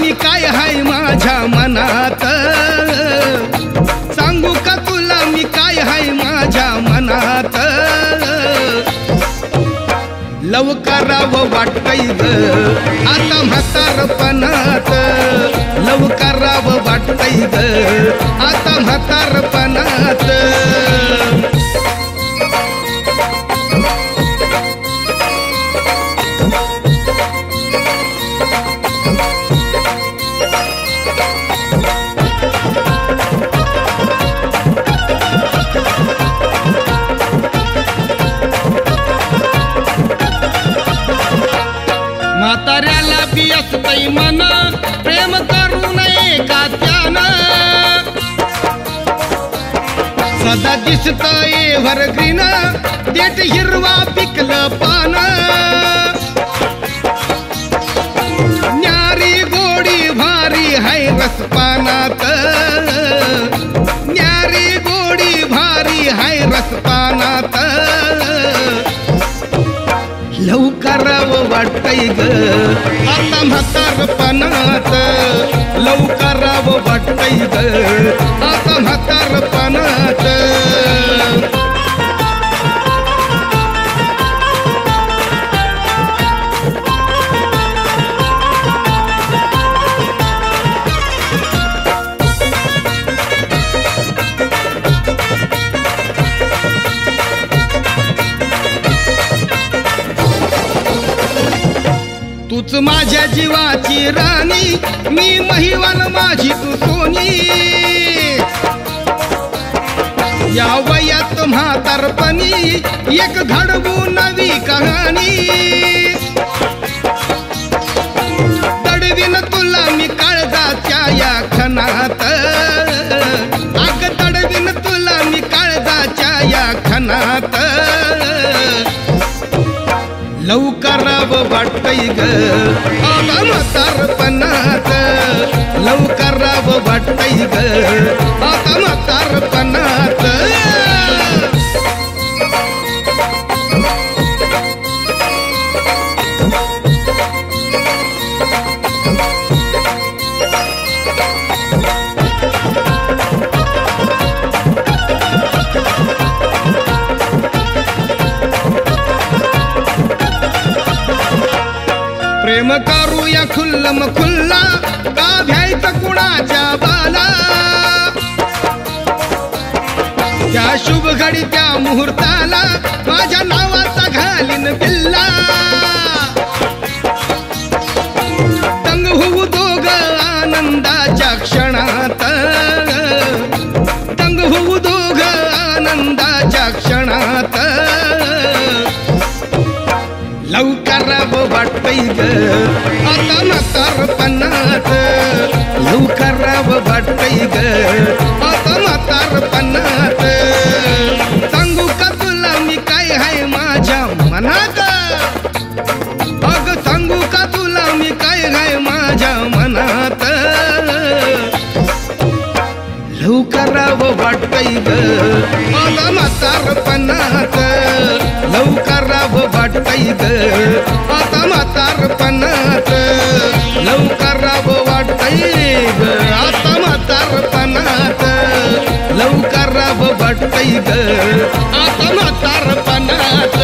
मी काय हाय माझ्या मनात, सांगू का तुला मी काय हाय माझ्या मनात. लवकरावं वाटतंय ग आता म्हातारपणात, लवकरावं वाटतंय ग आता म्हातारपणात. म्हाताऱ्याला बी असतंय मन प्रेम करू नये का त्यानं, सदा दिसतंय एव्हरग्रीन देठ हिरवा पिकलं पान. न्यारी गोडी भारी हाय रसपानात, न्यारी गोडी भारी हाय रसपानात. लवकरावं वाटतंय ग आता म्हातारपणात, लवकरावं वाटतंय ग आता म्हातारपणात. तूच माझ्या जीवाची राणी, मी महिवाल माझी तू सोनी. या वयात म्हातारपणी एक घडवू नवी कहाणी. दडवीन तुला मी काळजाच्या या खणात, अग दडवीन तुला मी काळजाच्या या खणात. लवकरावं वाटतंय ग आता म्हातारपणात, लवकरावं वाटतंय ग आता म्हातारपणात. प्रेम करूया खुल्लम खुल्ला, का भ्यायचं कुणाच्या बाला. त्या शुभ घडी त्या मुहूर्ताला माझ्या नावाचा घालीन बिल्ला. दंग होऊ दोघ आनंदाच्या क्षणात, दंग होऊ दोघ आनंदाच्या क्षणात. लवकरावं वाटतंय ग आता म्हातारपणात, लवकरावं वाटतंय ग आता म्हातारपणात. सांगू का तुला मी काय हाय माझ्या मनात, अग सांगू का तुला मी काय हाय माझ्या मनात. लवकरावं वाटतंय ग आता म्हातारपणात, लवकरावं वाटतंय ग आता म्हातारपणात. लवकरावं वाटतंय ग आता म्हातारपणात, लवकरावं वाटतंय ग आता म्हातारपणात.